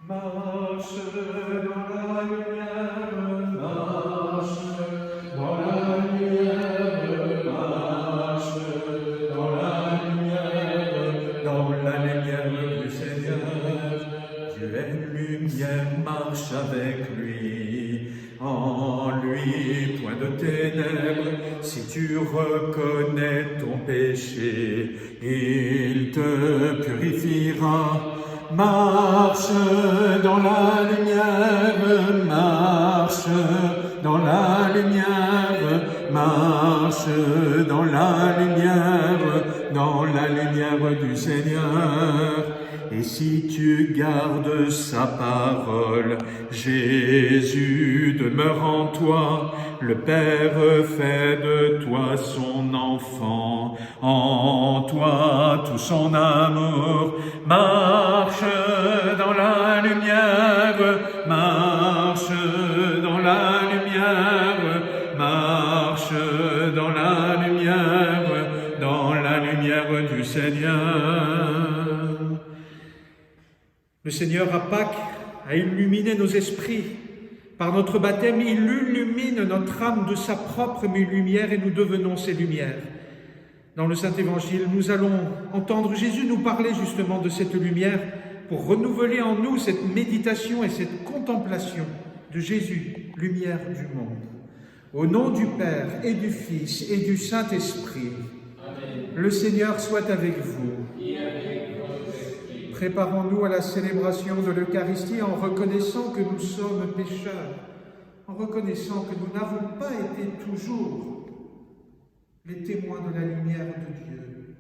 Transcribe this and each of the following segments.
Marche dans la lumière, marche dans la lumière, marche dans la lumière du Seigneur. Dieu est lumière, marche avec lui. En lui, point de ténèbres, si tu reconnais ton péché, il te purifiera. Marche dans la lumière, marche dans la lumière, marche dans la lumière du Seigneur. Et si tu gardes sa parole, Jésus demeure en toi, le Père fait de toi son enfant, en toi tout son amour. Marche dans la lumière, marche dans la lumière, marche dans la lumière du Seigneur. Le Seigneur à Pâques a illuminé nos esprits. Par notre baptême, il illumine notre âme de sa propre lumière et nous devenons ses lumières. Dans le Saint-Évangile, nous allons entendre Jésus nous parler justement de cette lumière pour renouveler en nous cette méditation et cette contemplation de Jésus, lumière du monde. Au nom du Père et du Fils et du Saint-Esprit, Amen. Le Seigneur soit avec vous. Préparons-nous à la célébration de l'Eucharistie en reconnaissant que nous sommes pécheurs, en reconnaissant que nous n'avons pas été toujours les témoins de la lumière de Dieu,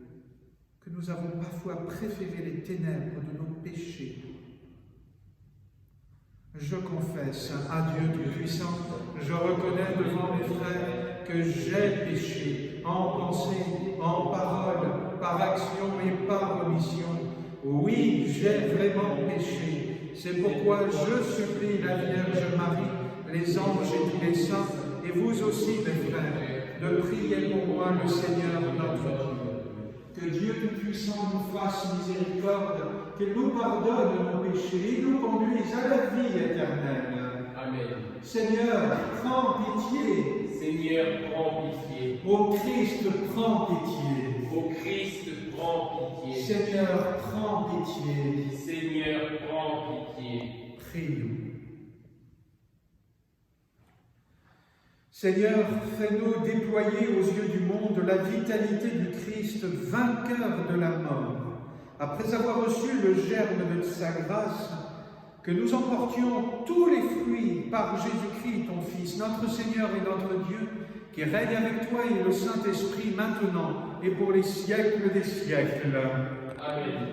que nous avons parfois préféré les ténèbres de nos péchés. Je confesse à Dieu Tout-Puissant, je reconnais devant mes frères que j'ai péché en pensée, en parole, par action et par omission. Oui, j'ai vraiment péché. C'est pourquoi je supplie la Vierge Marie, les anges et tous les saints, et vous aussi, mes frères, de prier pour moi le Seigneur notre Dieu. Que Dieu Tout-Puissant nous fasse miséricorde, qu'il nous pardonne nos péchés et nous conduise à la vie éternelle. Amen. Seigneur, prends pitié. Seigneur, prends pitié. Ô Christ, prends pitié. Ô Christ, prends pitié. Seigneur, prends pitié. Seigneur, prends pitié. Prions. Seigneur, fais-nous déployer aux yeux du monde la vitalité du Christ, vainqueur de la mort. Après avoir reçu le germe de sa grâce, que nous emportions tous les fruits par Jésus-Christ, ton Fils, notre Seigneur et notre Dieu, qui règne avec toi et le Saint-Esprit maintenant et pour les siècles des siècles. Amen.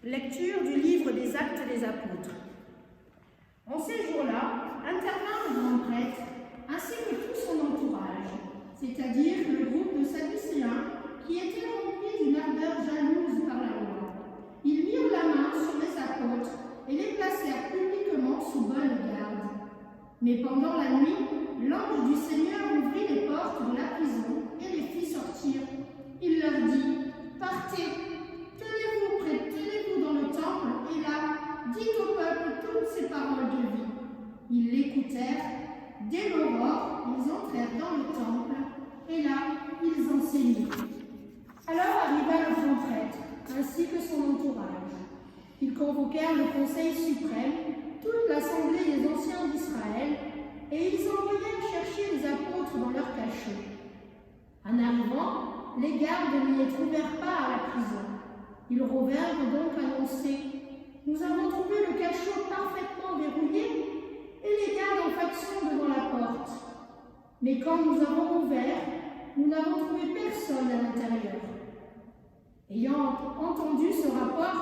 Lecture du livre des Actes des Apôtres. En ces jours-là, intervint le grand prêtre, ainsi que tout son entourage, c'est-à-dire le groupe de Sadducéens qui étaient remplis d'une ardeur jalouse par la loi. Ils mirent la main sur les apôtres et les placèrent publiquement sous bonne garde. Mais pendant la nuit, l'ange du Seigneur ouvrit les portes de la prison et les fit sortir. Il leur dit « Partez, tenez-vous dans le temple et là, dites au peuple toutes ces paroles de vie. » Ils l'écoutèrent. Dès l'aurore, ils entrèrent dans le temple et là, ils enseignaient. Alors arriva le grand prêtre, ainsi que son entourage. Ils convoquèrent le Conseil suprême, toute l'assemblée des anciens d'Israël, et ils envoyèrent chercher les apôtres dans leur cachot. En arrivant, les gardes n'y les trouvèrent pas à la prison. Ils revinrent donc annoncer « Nous avons trouvé le cachot parfaitement verrouillé et les gardes en faction devant la porte. Mais quand nous avons ouvert, nous n'avons trouvé personne à l'intérieur. » Ayant entendu ce rapport,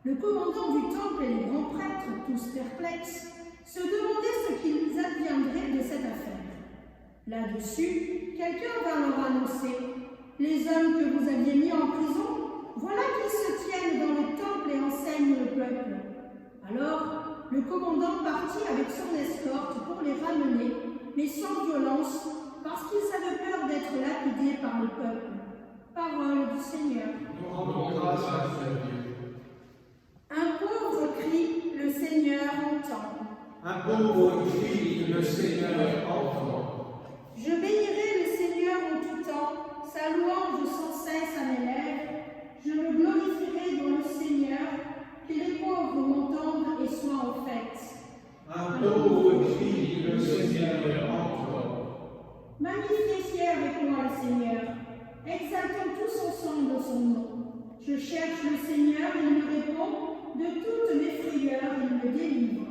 le commandant du temple et les grands prêtres, tous perplexes, se demandaient ce qu'il adviendrait de cette affaire. Là-dessus, quelqu'un vint leur annoncer « Les hommes que vous aviez mis en prison, voilà qu'ils se tiennent dans le temple et enseignent le peuple. » Alors, le commandant partit avec son escorte pour les ramener, mais sans violence, parce qu'ils avaient peur d'être lapidés par le peuple. Parole du Seigneur. Nous rendons grâce à Dieu. Un pauvre crie, le Seigneur entend. Un pauvre cri, le Seigneur entend. Je bénirai le Seigneur en tout temps, sa louange sans cesse à mes lèvres. Je me glorifierai dans le Seigneur, que les pauvres m'entendent et soient en fête. Un pauvre cri, le Seigneur entend. Magnifiez avec moi le Seigneur. Exaltons tous ensemble son nom. Je cherche le Seigneur, il me répond. De toutes mes frayeurs, il me délivre.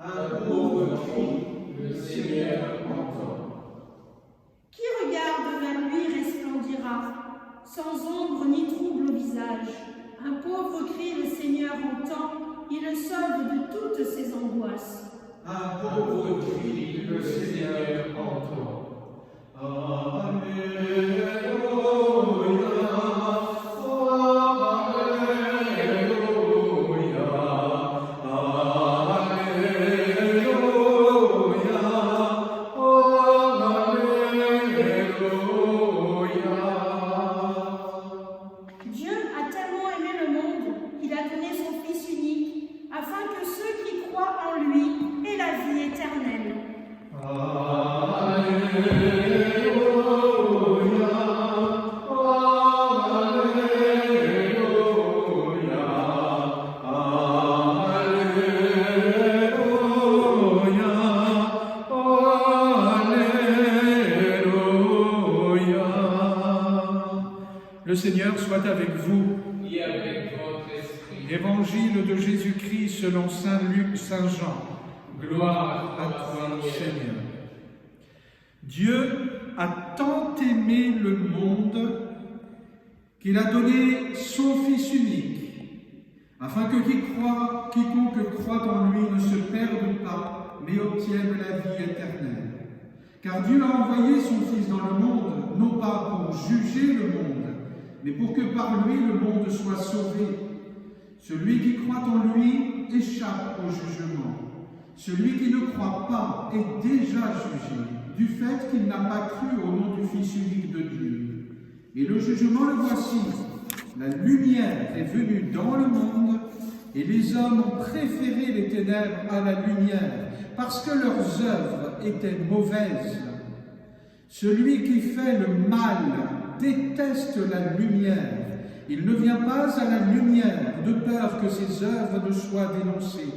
Un pauvre cri, le Seigneur entend. Qui regarde vers lui resplendira, sans ombre ni trouble au visage. Un pauvre cri, le Seigneur entend, il le sauve de toutes ses angoisses. Un pauvre cri, le Seigneur entend. Alléluia, Dieu a tellement aimé le monde qu'il a donné son Fils unique, afin que ceux qui croient en lui aient la vie éternelle. Le Seigneur soit avec vous. Et avec votre esprit. Évangile de Jésus-Christ selon saint Luc, saint Jean. Gloire à toi, Seigneur. Dieu a tant aimé le monde qu'il a donné son Fils unique, afin que quiconque croit en lui ne se perde pas, mais obtienne la vie éternelle. Car Dieu a envoyé son Fils dans le monde, non pas pour juger le monde, mais pour que par lui le monde soit sauvé. Celui qui croit en lui échappe au jugement. Celui qui ne croit pas est déjà jugé, du fait qu'il n'a pas cru au nom du Fils unique de Dieu. Et le jugement le voici. La lumière est venue dans le monde, et les hommes ont préféré les ténèbres à la lumière, parce que leurs œuvres étaient mauvaises. Celui qui fait le mal déteste la lumière. Il ne vient pas à la lumière, de peur que ses œuvres ne soient dénoncées.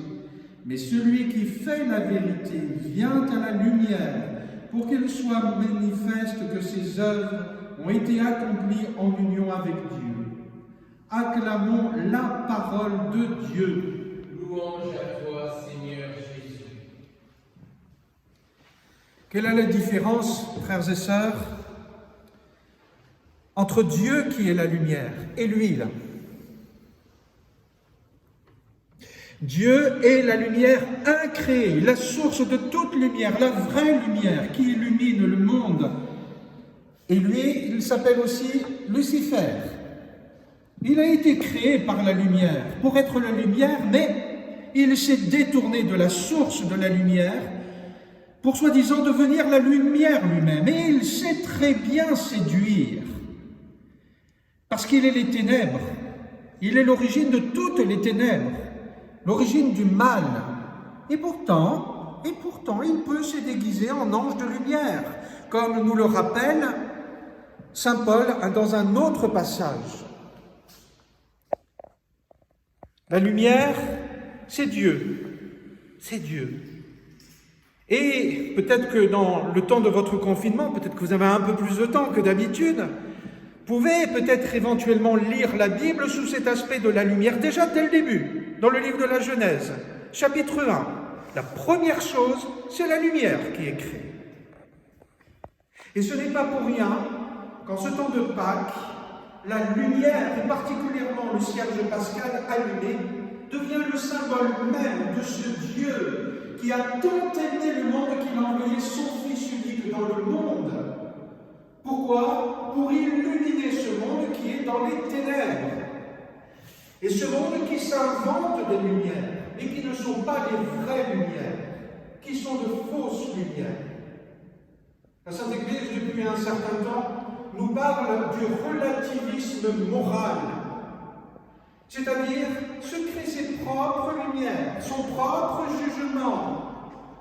Mais celui qui fait la vérité vient à la lumière, pour qu'il soit manifeste que ses œuvres ont été accomplies en union avec Dieu. Acclamons la parole de Dieu. Louange à toi, Seigneur Jésus. Quelle est la différence, frères et sœurs, entre Dieu qui est la lumière et l'huile? Dieu est la lumière incréée, la source de toute lumière, la vraie lumière qui illumine le monde. Et lui, il s'appelle aussi Lucifer. Il a été créé par la lumière, pour être la lumière, mais il s'est détourné de la source de la lumière pour soi-disant devenir la lumière lui-même. Et il sait très bien séduire, parce qu'il est les ténèbres. Il est l'origine de toutes les ténèbres, l'origine du mal. Et pourtant, il peut se déguiser en ange de lumière, comme nous le rappelle saint Paul dans un autre passage. La lumière, c'est Dieu. C'est Dieu. Et peut-être que dans le temps de votre confinement, peut-être que vous avez un peu plus de temps que d'habitude, vous pouvez peut-être éventuellement lire la Bible sous cet aspect de la lumière, déjà dès le début, dans le livre de la Genèse, chapitre 1. La première chose, c'est la lumière qui est créée. Et ce n'est pas pour rien qu'en ce temps de Pâques, la lumière, et particulièrement le cierge pascal allumé, devient le symbole même de ce Dieu qui a tant aimé le monde qu'il a envoyé son Fils unique dans le monde. Pourquoi? Pour illuminer ce monde qui est dans les ténèbres. Et ce monde qui s'invente des lumières, et qui ne sont pas les vraies lumières, qui sont de fausses lumières. La Sainte Église, depuis un certain temps, nous parle du relativisme moral, c'est-à-dire se créer ses propres lumières, son propre jugement.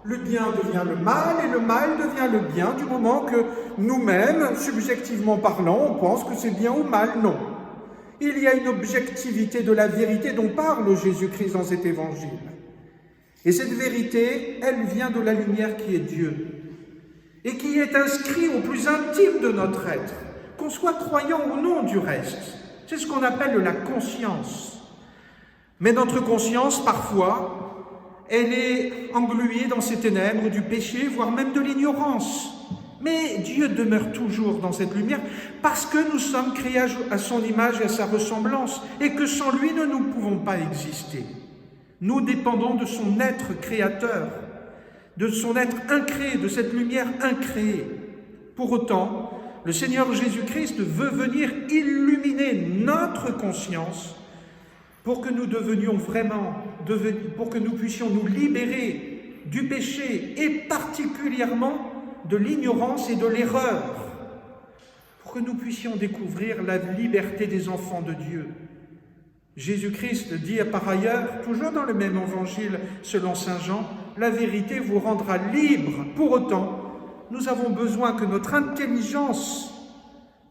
Le bien devient le mal et le mal devient le bien du moment que nous-mêmes, subjectivement parlant, on pense que c'est bien ou mal. Non. Il y a une objectivité de la vérité dont parle Jésus-Christ dans cet évangile. Et cette vérité, elle vient de la lumière qui est Dieu et qui est inscrite au plus intime de notre être, qu'on soit croyant ou non du reste. C'est ce qu'on appelle la conscience. Mais notre conscience, parfois, elle est engluée dans ces ténèbres du péché, voire même de l'ignorance. Mais Dieu demeure toujours dans cette lumière parce que nous sommes créés à son image et à sa ressemblance et que sans lui, nous ne pouvons pas exister. Nous dépendons de son être créateur, de son être incréé, de cette lumière incréée. Pour autant, le Seigneur Jésus-Christ veut venir illuminer notre conscience pour que nous devenions vraiment, pour que nous puissions nous libérer du péché et particulièrement de l'ignorance et de l'erreur, pour que nous puissions découvrir la liberté des enfants de Dieu. Jésus-Christ dit par ailleurs, toujours dans le même évangile selon saint Jean, « La vérité vous rendra libre ». Pour autant, nous avons besoin que notre intelligence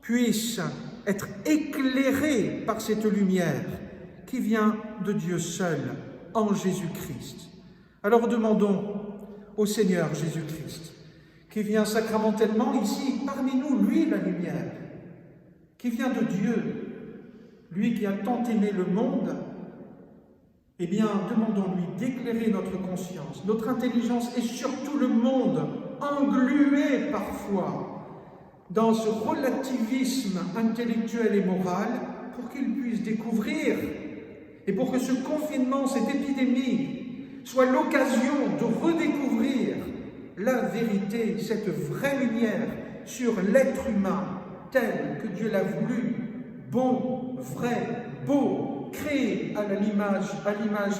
puisse être éclairée par cette lumière qui vient de Dieu seul, en Jésus-Christ. Alors demandons au Seigneur Jésus-Christ, qui vient sacramentellement ici, parmi nous, lui la lumière, qui vient de Dieu, lui qui a tant aimé le monde, eh bien, demandons-lui d'éclairer notre conscience, notre intelligence et surtout le monde, englué parfois dans ce relativisme intellectuel et moral, pour qu'il puisse découvrir et pour que ce confinement, cette épidémie, soit l'occasion de redécouvrir la vérité, cette vraie lumière sur l'être humain tel que Dieu l'a voulu, bon, vrai, beau, créé à l'image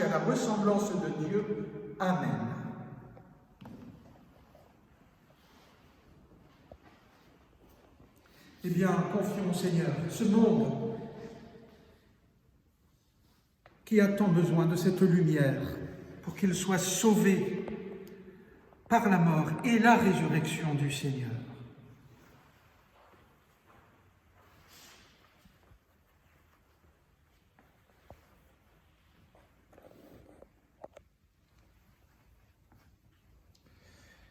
et à la ressemblance de Dieu. Amen. Eh bien, confions au Seigneur ce monde qui a tant besoin de cette lumière pour qu'il soit sauvé par la mort et la résurrection du Seigneur.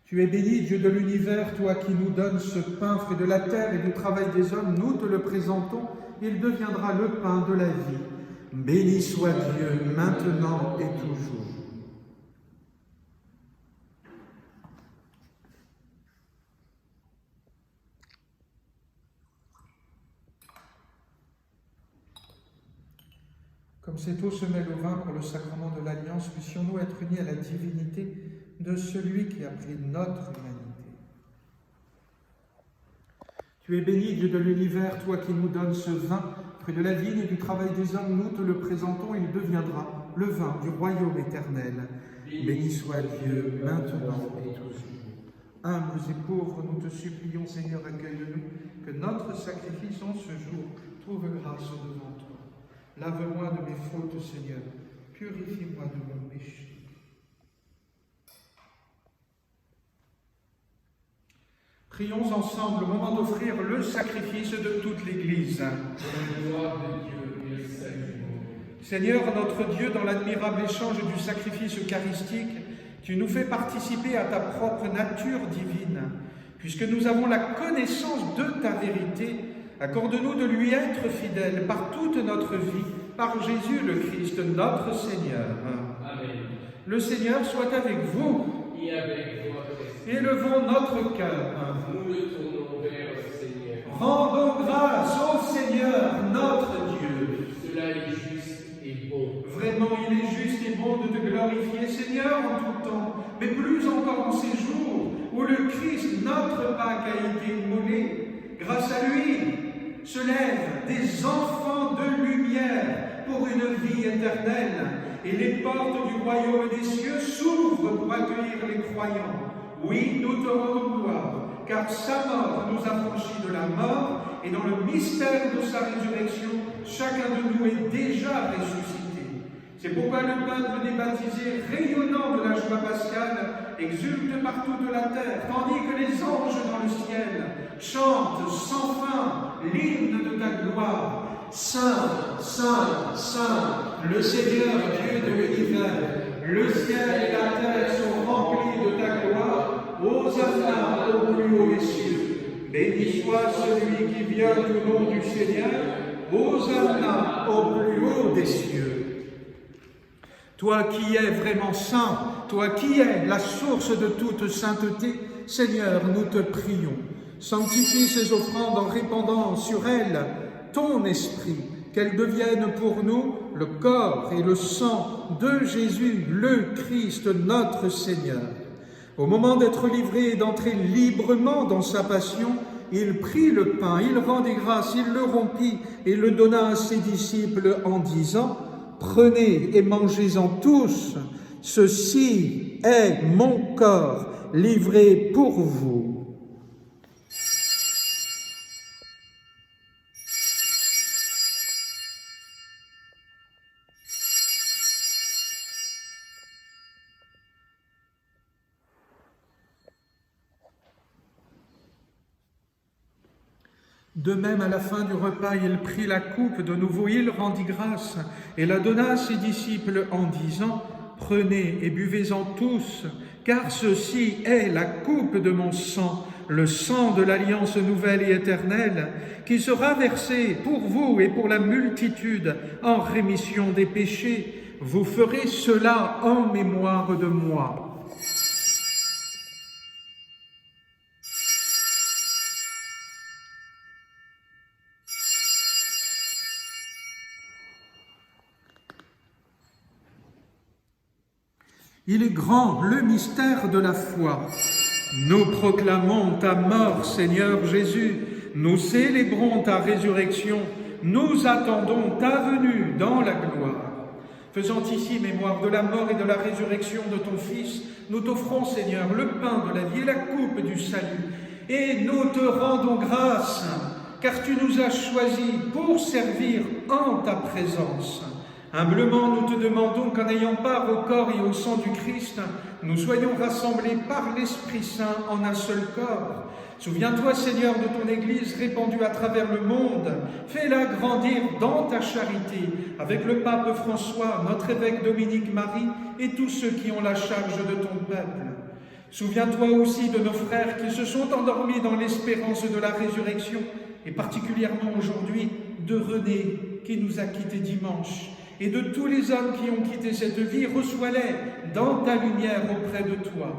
Tu es béni, Dieu de l'univers, toi qui nous donnes ce pain, fruit de la terre et du travail des hommes, nous te le présentons, il deviendra le pain de la vie. Béni soit Dieu, maintenant et toujours. Comme cette eau se mêle au vin pour le sacrement de l'Alliance, puissions-nous être unis à la divinité de celui qui a pris notre humanité. Tu es béni, Dieu de l'univers, toi qui nous donnes ce vin, fruit de la vigne et du travail des hommes, nous te le présentons, il deviendra le vin du royaume éternel. Béni soit Dieu, maintenant et toujours. Humbles et pauvres, nous te supplions, Seigneur, accueille-nous, que notre sacrifice en ce jour trouve grâce devant toi. Lave-moi de mes fautes, Seigneur, purifie-moi de mon péché. Prions ensemble au moment d'offrir le sacrifice de toute l'Église. Seigneur, notre Dieu, dans l'admirable échange du sacrifice eucharistique, tu nous fais participer à ta propre nature divine. Puisque nous avons la connaissance de ta vérité, accorde-nous de lui être fidèles par toute notre vie, par Jésus le Christ, notre Seigneur. Amen. Le Seigneur soit avec vous. Et avec votre esprit. Élevons notre cœur. Nous le tournons vers le Seigneur. Rendons grâce au Seigneur, notre Dieu. Cela est juste et bon. Vraiment, il est juste et bon de te glorifier, Seigneur, en tout temps, mais plus encore en ces jours où le Christ, notre Pâque, a été immolé. Grâce à lui, se lèvent des enfants de lumière pour une vie éternelle. et les portes du royaume des cieux s'ouvrent pour accueillir les croyants. Oui, nous te rendons gloire, car sa mort nous a franchis de la mort, et dans le mystère de sa résurrection, chacun de nous est déjà ressuscité. C'est pourquoi le peuple des baptisés, rayonnant de la joie pascale, exulte partout de la terre, tandis que les anges dans le ciel chantent sans fin l'hymne de ta gloire. Saint, Saint, Saint, le Seigneur Dieu de l'univers, le ciel et la terre sont remplis de ta gloire. Hosanna au plus haut des cieux. Béni soit celui qui vient au nom du Seigneur. Hosanna au plus haut des cieux. Toi qui es vraiment saint, toi qui es la source de toute sainteté, Seigneur, nous te prions. Sanctifie ces offrandes en répandant sur elles ton esprit, qu'elles deviennent pour nous le corps et le sang de Jésus, le Christ, notre Seigneur. Au moment d'être livré et d'entrer librement dans sa passion, il prit le pain, il rendit grâce, il le rompit et le donna à ses disciples en disant « Prenez et mangez-en tous, ceci est mon corps livré pour vous. » De même, à la fin du repas, il prit la coupe, de nouveau il rendit grâce et la donna à ses disciples en disant « Prenez et buvez-en tous, car ceci est la coupe de mon sang, le sang de l'alliance nouvelle et éternelle, qui sera versé pour vous et pour la multitude en rémission des péchés. Vous ferez cela en mémoire de moi. » Il est grand le mystère de la foi. Nous proclamons ta mort, Seigneur Jésus. Nous célébrons ta résurrection. Nous attendons ta venue dans la gloire. Faisant ici mémoire de la mort et de la résurrection de ton Fils, nous t'offrons, Seigneur, le pain de la vie et la coupe du salut. Et nous te rendons grâce, car tu nous as choisis pour servir en ta présence. Humblement, nous te demandons qu'en ayant part au corps et au sang du Christ, nous soyons rassemblés par l'Esprit Saint en un seul corps. Souviens-toi, Seigneur, de ton Église répandue à travers le monde. Fais-la grandir dans ta charité, avec le pape François, notre évêque Dominique Marie et tous ceux qui ont la charge de ton peuple. Souviens-toi aussi de nos frères qui se sont endormis dans l'espérance de la résurrection, et particulièrement aujourd'hui de René qui nous a quittés dimanche. Et de tous les hommes qui ont quitté cette vie, reçois-les dans ta lumière auprès de toi.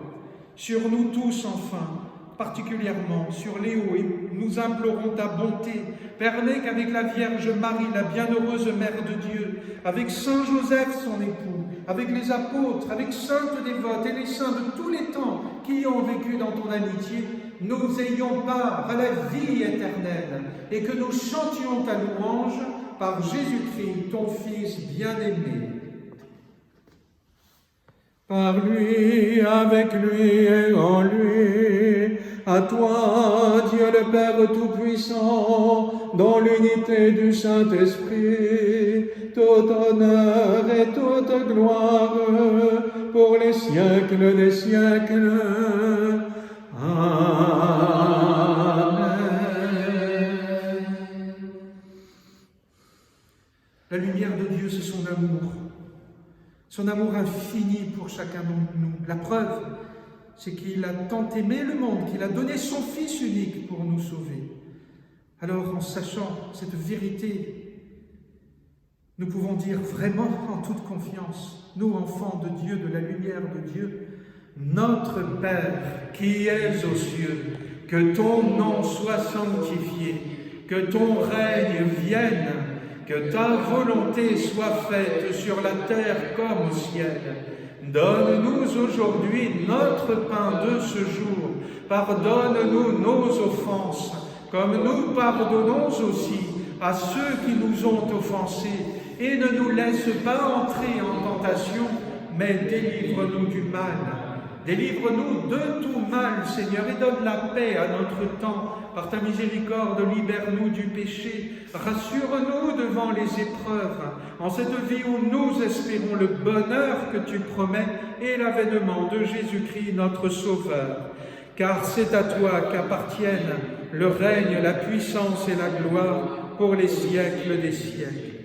Sur nous tous, enfin, particulièrement sur Léo, et nous implorons ta bonté. Permets qu'avec la Vierge Marie, la bienheureuse Mère de Dieu, avec Saint Joseph, son époux, avec les apôtres, avec saintes dévotes et les saints de tous les temps qui ont vécu dans ton amitié, nous ayons part à la vie éternelle et que nous chantions ta louange par Jésus-Christ, ton Fils bien-aimé. Par lui, avec lui et en lui, à toi, Dieu le Père Tout-Puissant, dans l'unité du Saint-Esprit, tout honneur et toute gloire pour les siècles des siècles. Amen. La lumière de Dieu, c'est son amour infini pour chacun d'entre nous. La preuve, c'est qu'il a tant aimé le monde, qu'il a donné son Fils unique pour nous sauver. Alors, en sachant cette vérité, nous pouvons dire vraiment en toute confiance, nous, enfants de Dieu, de la lumière de Dieu, notre Père qui es aux cieux, que ton nom soit sanctifié, que ton règne vienne, que ta volonté soit faite sur la terre comme au ciel. Donne-nous aujourd'hui notre pain de ce jour. Pardonne-nous nos offenses, comme nous pardonnons aussi à ceux qui nous ont offensés. et ne nous laisse pas entrer en tentation, mais délivre-nous du mal. Délivre-nous de tout mal, Seigneur, et donne la paix à notre temps. Par ta miséricorde, libère-nous du péché. Rassure-nous devant les épreuves. En cette vie où nous espérons le bonheur que tu promets et l'avènement de Jésus-Christ, notre Sauveur. Car c'est à toi qu'appartiennent le règne, la puissance et la gloire pour les siècles des siècles.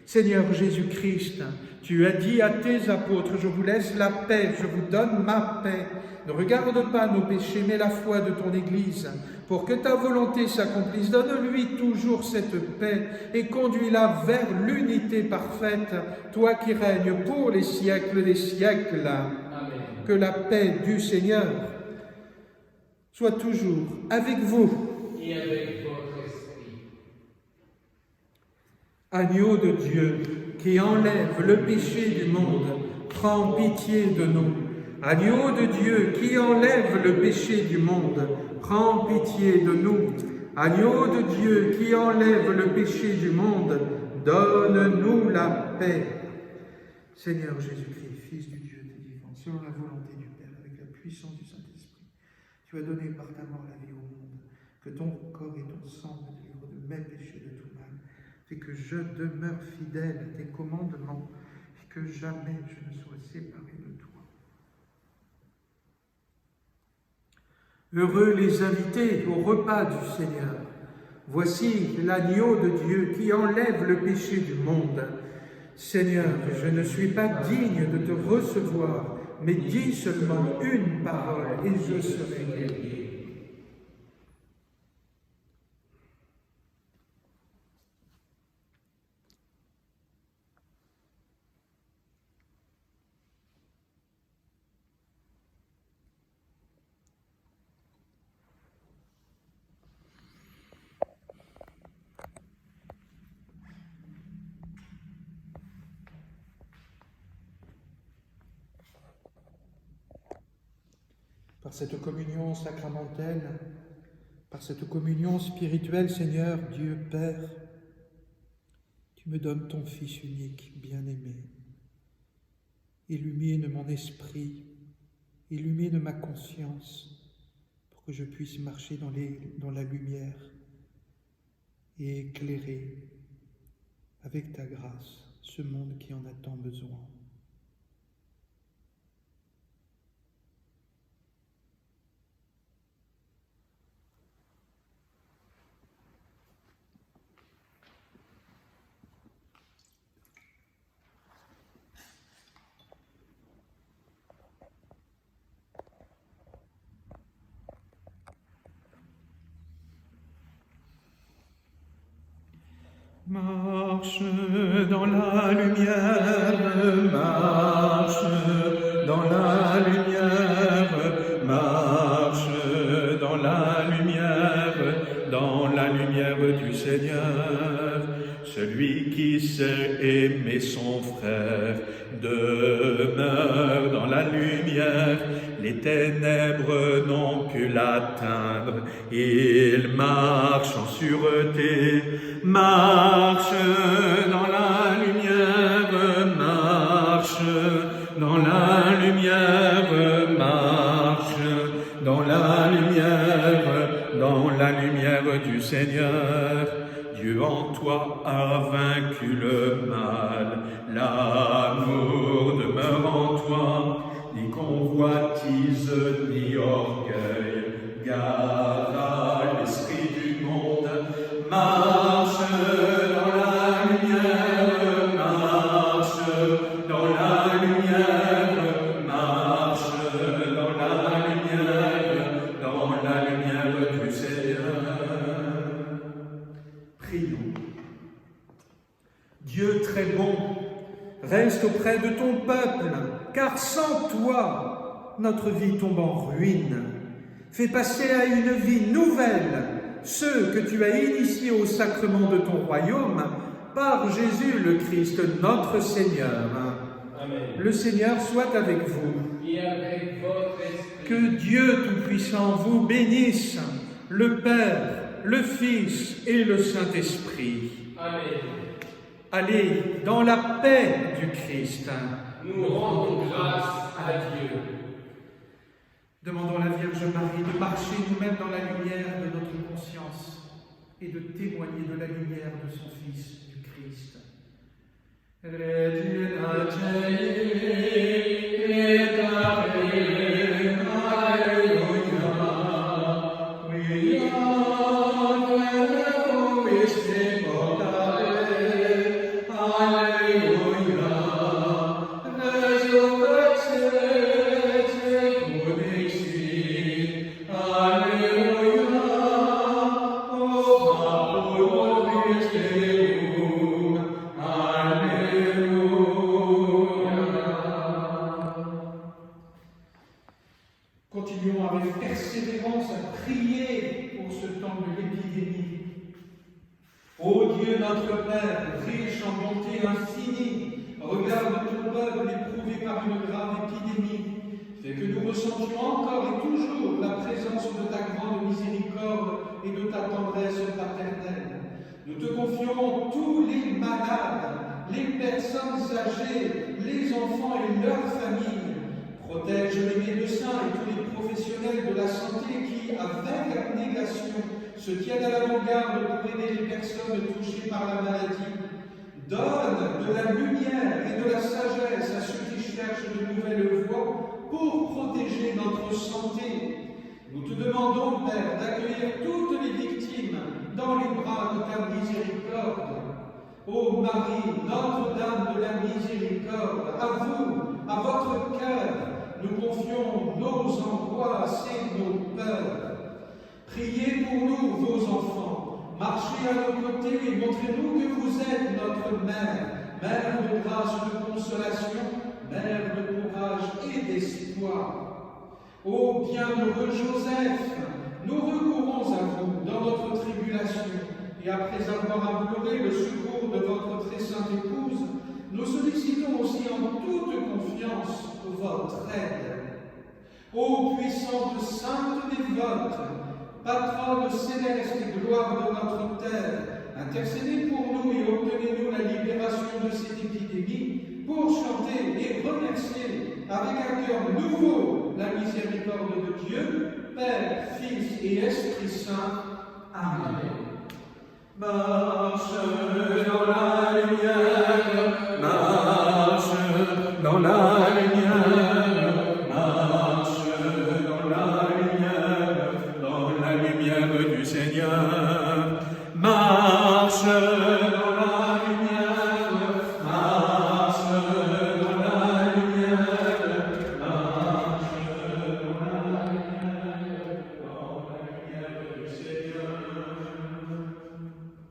Seigneur Jésus-Christ, tu as dit à tes apôtres, je vous laisse la paix, je vous donne ma paix. Ne regarde pas nos péchés, mais la foi de ton Église. Pour que ta volonté s'accomplisse, donne-lui toujours cette paix et conduis-la vers l'unité parfaite, toi qui règnes pour les siècles des siècles. Amen. Que la paix du Seigneur soit toujours avec vous. Et avec votre esprit. Agneau de Dieu, qui enlève le péché du monde, prends pitié de nous. Agneau de Dieu, qui enlève le péché du monde, prends pitié de nous. Agneau de Dieu, qui enlève le péché du monde, donne-nous la paix. Seigneur Jésus-Christ, Fils du Dieu des vivants, selon la volonté du Père, avec la puissance du Saint-Esprit, tu as donné par ta mort la vie au monde, que ton corps et ton sang me délivrent de mes péchés de tout mal, et que je demeure fidèle à tes commandements, et que jamais je ne sois séparé de toi. Heureux les invités au repas du Seigneur. Voici l'agneau de Dieu qui enlève le péché du monde. Seigneur, je ne suis pas digne de te recevoir, mais dis seulement une parole et je serai guéri. Par cette communion sacramentelle, par cette communion spirituelle, Seigneur, Dieu Père, tu me donnes ton Fils unique, bien-aimé. Illumine mon esprit, illumine ma conscience, pour que je puisse marcher dans la lumière et éclairer avec ta grâce ce monde qui en a tant besoin. Marche dans la lumière, marche dans la lumière, marche dans la lumière du Seigneur. Celui qui sait aimer son frère demeure dans la lumière. Les ténèbres n'ont pu l'atteindre, il marche en sûreté. Marche dans la lumière, marche dans la lumière, marche dans la lumière du Seigneur. Dieu en toi a vaincu le mal, l'amour demeure en toi, ni convoitise ni orgueil, garde à l'esprit du monde. Marche dans la lumière, marche dans la lumière, marche dans la lumière du Seigneur. Prions. Dieu très bon, reste auprès de ton peuple, car sans toi, notre vie tombe en ruine. Fais passer à une vie nouvelle ceux que tu as initiés au sacrement de ton royaume par Jésus le Christ, notre Seigneur. Amen. Le Seigneur soit avec vous. Et avec votre esprit. Que Dieu Tout-Puissant vous bénisse, le Père, le Fils et le Saint-Esprit. Amen. Allez dans la paix du Christ. Nous rendons grâce à Dieu. Demandons à la Vierge Marie de marcher nous-mêmes dans la lumière de notre conscience et de témoigner de la lumière de son Fils, du Christ. Regina Caeli, et continuons avec persévérance à prier pour ce temps de l'épidémie. Ô Dieu notre Père, riche en bonté infinie, regarde ton peuple éprouvé par une grave épidémie. Fais que nous ressentions encore et toujours la présence de ta grande miséricorde et de ta tendresse paternelle. Nous te confions tous les malades, les personnes âgées, les enfants et leurs familles. Protège les médecins et tous les professionnels de la santé qui, avec abnégation, se tiennent à l'avant-garde pour aider les personnes touchées par la maladie. Donne de la lumière et de la sagesse à ceux qui cherchent de nouvelles voies pour protéger notre santé. Nous te demandons, Père, d'accueillir toutes les victimes dans les bras de ta miséricorde. Ô Marie, Notre-Dame de la Miséricorde, à vous, à votre cœur, nous confions nos angoisses et nos peurs. Priez pour nous, vos enfants. Marchez à nos côtés et montrez-nous que vous êtes notre Mère, Mère de grâce, de consolation, Mère de courage et d'espoir. Ô bienheureux Joseph, nous recourons à vous dans notre tribulation, et après avoir imploré le secours de votre très sainte épouse, nous sollicitons aussi en toute confiance votre aide. Ô puissante sainte dévote, patronne céleste et gloire de notre terre, intercédez pour nous et obtenez-nous la libération de cette épidémie pour chanter et remercier avec un cœur nouveau la miséricorde de Dieu, Père, Fils et Esprit Saint. Amen. Marche dans la